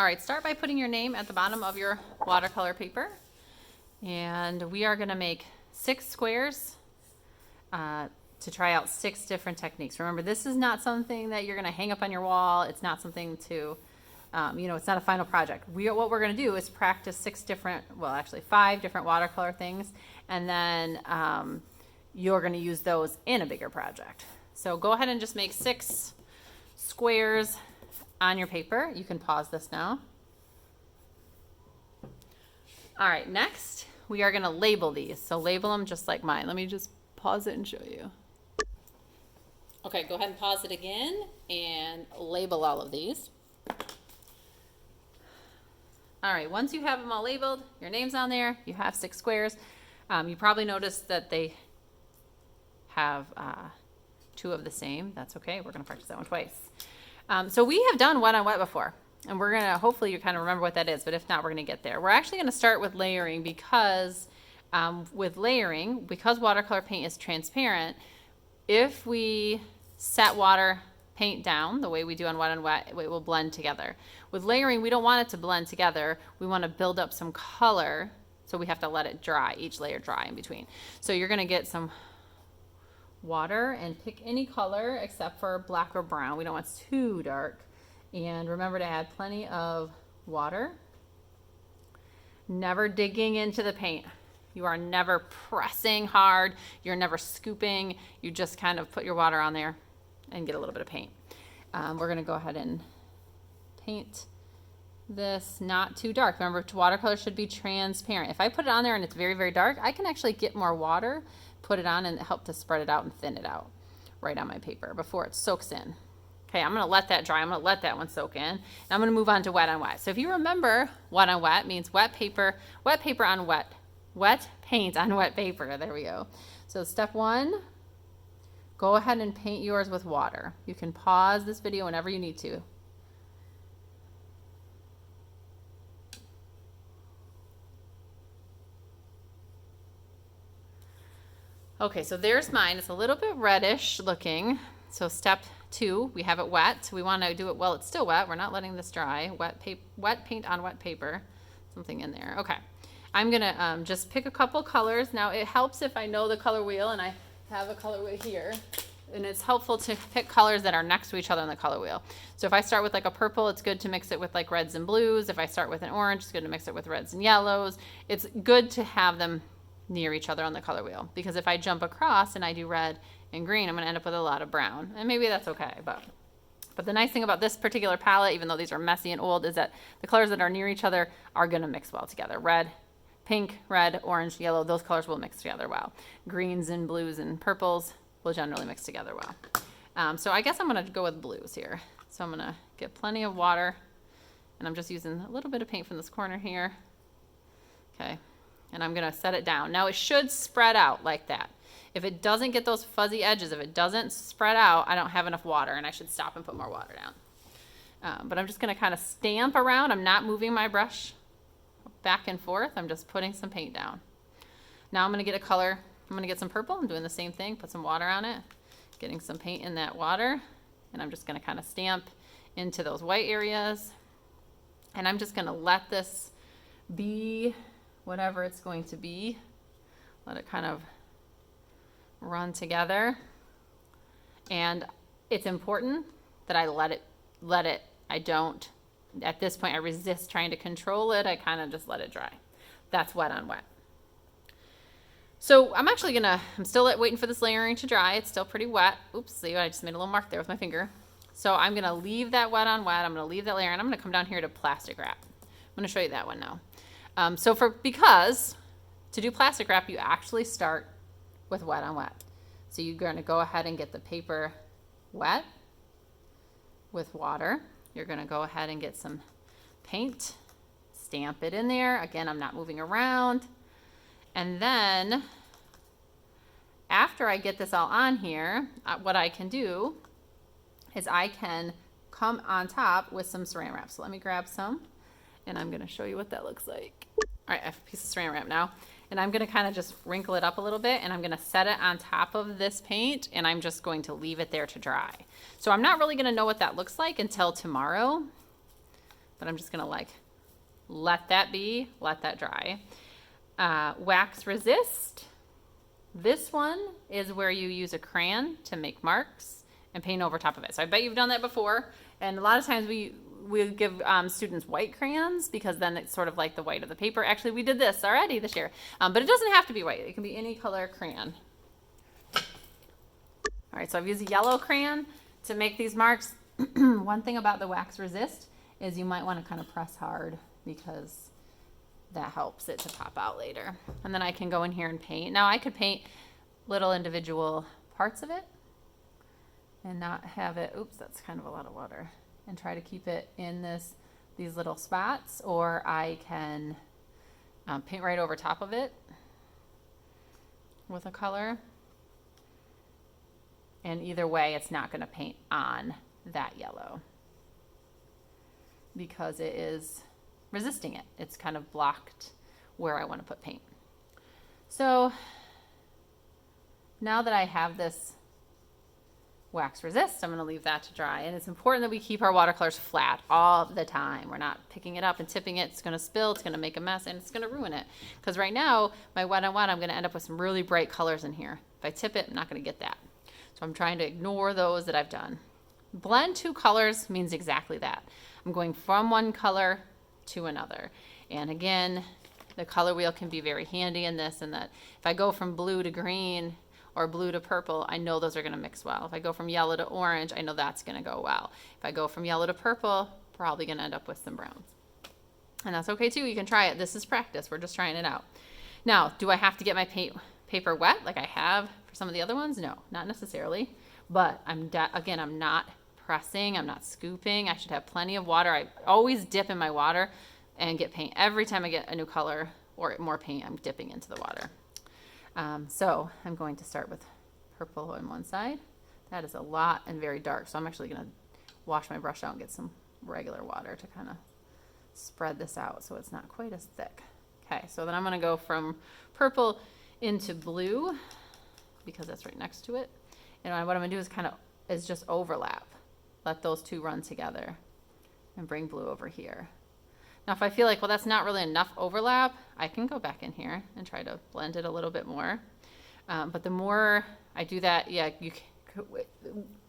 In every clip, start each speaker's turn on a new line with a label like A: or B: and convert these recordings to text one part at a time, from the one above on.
A: All right, start by putting your name at the bottom of your watercolor paper. And we are gonna make 6 squares to try out 6 different techniques. Remember, this is not something that you're gonna hang up on your wall. It's not something to, it's not a final project. What we're gonna do is practice 6 different, well, actually 5 different watercolor things, and then you're gonna use those in a bigger project. So go ahead and just make 6 squares on your paper. You can pause this now. All right, next we are gonna label these. So label them just like mine. Let me just pause it and show you. Okay, go ahead and pause it again and label all of these. All right, once you have them all labeled, your name's on there, you have 6 squares. You probably noticed that they have 2 of the same. That's okay, we're gonna practice that one twice. So we have done wet on wet before, and we're gonna, hopefully you kind of remember what that is, but if not, we're gonna get there. We're actually gonna start with layering because because watercolor paint is transparent, if we set water paint down the way we do on wet, it will blend together. With layering, we don't want it to blend together. We want to build up some color, so we have to let it dry, each layer dry in between. So you're gonna get some water and pick any color except for black or brown. We don't want it too dark. And remember to add plenty of water. Never digging into the paint. You are never pressing hard. You're never scooping. You just kind of put your water on there and get a little bit of paint. We're gonna go ahead and paint this not too dark. Remember, watercolor should be transparent. If I put it on there and it's very, very dark, I can actually get more water, put it on, and help to spread it out and thin it out right on my paper before it soaks in. Okay, I'm gonna let that dry. I'm gonna let that one soak in. And I'm gonna move on to wet on wet. So if you remember, wet on wet means wet paper on wet paint on wet paper. There we go. So step 1, go ahead and paint yours with water. You can pause this video whenever you need to. Okay, so there's mine. It's a little bit reddish looking. So step 2, we have it wet. We want to do it while it's still wet. We're not letting this dry. Wet paint on wet paper. Something in there. Okay. I'm going to just pick a couple colors. Now, it helps if I know the color wheel, and I have a color wheel here. And it's helpful to pick colors that are next to each other on the color wheel. So if I start with like a purple, it's good to mix it with like reds and blues. If I start with an orange, it's good to mix it with reds and yellows. It's good to have them near each other on the color wheel, because if I jump across and I do red and green, I'm going to end up with a lot of brown, and maybe that's okay. But the nice thing about this particular palette, even though these are messy and old, is that the colors that are near each other are going to mix well together. Red, pink, red, orange, yellow, those colors will mix together well. Greens and blues and purples will generally mix together well. So I guess I'm going to go with blues here. So I'm going to get plenty of water, and I'm just using a little bit of paint from this corner here. Okay. And I'm going to set it down. Now it should spread out like that. If it doesn't get those fuzzy edges, if it doesn't spread out, I don't have enough water, and I should stop and put more water down. But I'm just going to kind of stamp around. I'm not moving my brush back and forth. I'm just putting some paint down. Now I'm going to get a color. I'm going to get some purple. I'm doing the same thing. Put some water on it. Getting some paint in that water. And I'm just going to kind of stamp into those white areas. And I'm just going to let this be whatever it's going to be. Let it kind of run together. And it's important that I let it, I don't, at this point I resist trying to control it. I kind of just let it dry. That's wet on wet. So I'm still waiting for this layering to dry. It's still pretty wet. Oops, see, I just made a little mark there with my finger. So I'm gonna leave that wet on wet. I'm gonna leave that layer, and I'm gonna come down here to plastic wrap. I'm gonna show you that one now. Because to do plastic wrap, you actually start with wet on wet. So you're going to go ahead and get the paper wet with water. You're going to go ahead and get some paint, stamp it in there. Again, I'm not moving around. And then after I get this all on here, what I can do is I can come on top with some saran wrap. So let me grab some, and I'm going to show you what that looks like. All right, I have a piece of saran wrap now, and I'm going to kind of just wrinkle it up a little bit, and I'm going to set it on top of this paint, and I'm just going to leave it there to dry. So I'm not really going to know what that looks like until tomorrow. but I'm just gonna like let that be, let that dry. Wax resist. This one is where you use a crayon to make marks and paint over top of it. So I bet you've done that before. And a lot of times we give students white crayons because then it's sort of like the white of the paper. Actually, we did this already this year, but it doesn't have to be white. It can be any color crayon. All right, so I've used a yellow crayon to make these marks. One thing about the wax resist is you might want to kind of press hard because that helps it to pop out later. And then I can go in here and paint. Now I could paint little individual parts of it and not have it, oops, that's kind of a lot of water, and try to keep it in these little spots, or I can paint right over top of it with a color. And either way, it's not going to paint on that yellow because it is resisting it. It's kind of blocked where I want to put paint. So now that I have this wax resist, I'm going to leave that to dry. And it's important that we keep our watercolors flat all the time. We're not picking it up and tipping it. It's going to spill, it's going to make a mess, and it's going to ruin it. Because right now, my wet on wet, I'm going to end up with some really bright colors in here. If I tip it, I'm not going to get that. So I'm trying to ignore those that I've done. Blend two colors means exactly that. I'm going from one color to another. And again, the color wheel can be very handy in this, and that if I go from blue to green or blue to purple, I know those are going to mix well. If I go from yellow to orange, I know that's going to go well. If I go from yellow to purple, probably going to end up with some browns. And that's okay too. You can try it. This is practice. We're just trying it out. Now, do I have to get my paper wet like I have for some of the other ones? No, not necessarily. But again, I'm not pressing. I'm not scooping. I should have plenty of water. I always dip in my water and get paint. Every time I get a new color or more paint, I'm dipping into the water. So I'm going to start with purple on one side. That is a lot and very dark. So I'm actually going to wash my brush out and get some regular water to kind of spread this out so it's not quite as thick. Okay, so then I'm going to go from purple into blue because that's right next to it. And what I'm going to do is just overlap. Let those two run together and bring blue over here. Now, if I feel like, well, that's not really enough overlap, I can go back in here and try to blend it a little bit more. But the more I do that, yeah,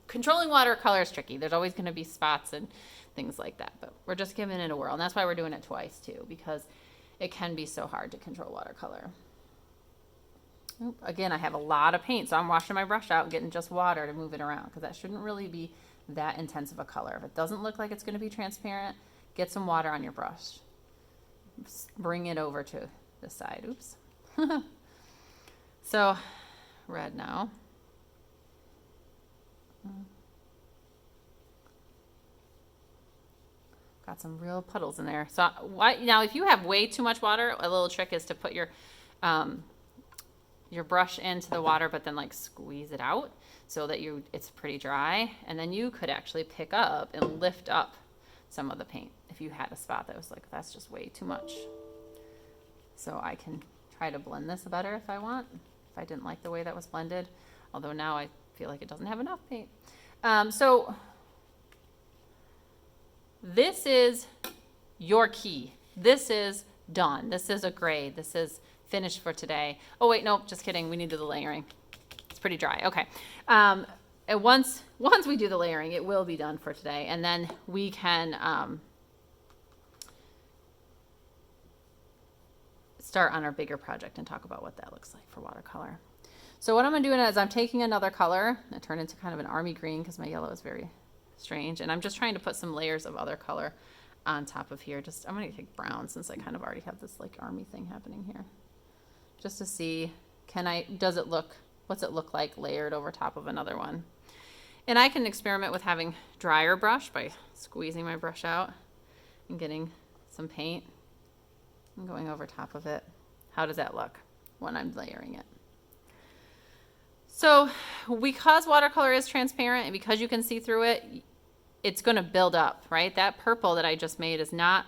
A: controlling watercolor is tricky. There's always going to be spots and things like that. But we're just giving it a whirl. And that's why we're doing it twice, too, because it can be so hard to control watercolor. Again, I have a lot of paint, so I'm washing my brush out and getting just water to move it around because that shouldn't really be that intense of a color. If it doesn't look like it's going to be transparent, get some water on your brush. Bring it over to the side. Oops. So, red now. Got some real puddles in there. So now if you have way too much water, a little trick is to put your brush into the water, but then like squeeze it out so that it's pretty dry. And then you could actually pick up and lift up some of the paint if you had a spot that was like, that's just way too much. So I can try to blend this better if I want, if I didn't like the way that was blended. Although now I feel like it doesn't have enough paint. So this is your key. This is done. This is a grade. This is finished for today. Oh wait, no, just kidding. We need to do the layering. It's pretty dry. Okay. And once we do the layering, it will be done for today. And then we can start on our bigger project and talk about what that looks like for watercolor. So what I'm going to do is I'm taking another color. I turn into kind of an army green because my yellow is very strange. And I'm just trying to put some layers of other color on top of here. I'm going to take brown since I kind of already have this like army thing happening here. Just to see, what's it look like layered over top of another one. And I can experiment with having drier brush by squeezing my brush out and getting some paint and going over top of it. How does that look when I'm layering it? So because watercolor is transparent and because you can see through it, it's going to build up, right? That purple that I just made is not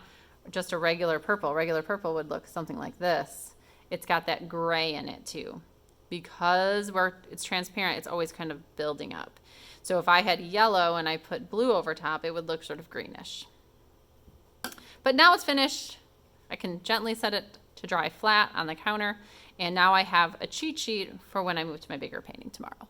A: just a regular purple. Regular purple would look something like this. It's got that gray in it too. Because it's transparent, it's always kind of building up. So if I had yellow and I put blue over top, it would look sort of greenish. But now it's finished. I can gently set it to dry flat on the counter. And now I have a cheat sheet for when I move to my bigger painting tomorrow.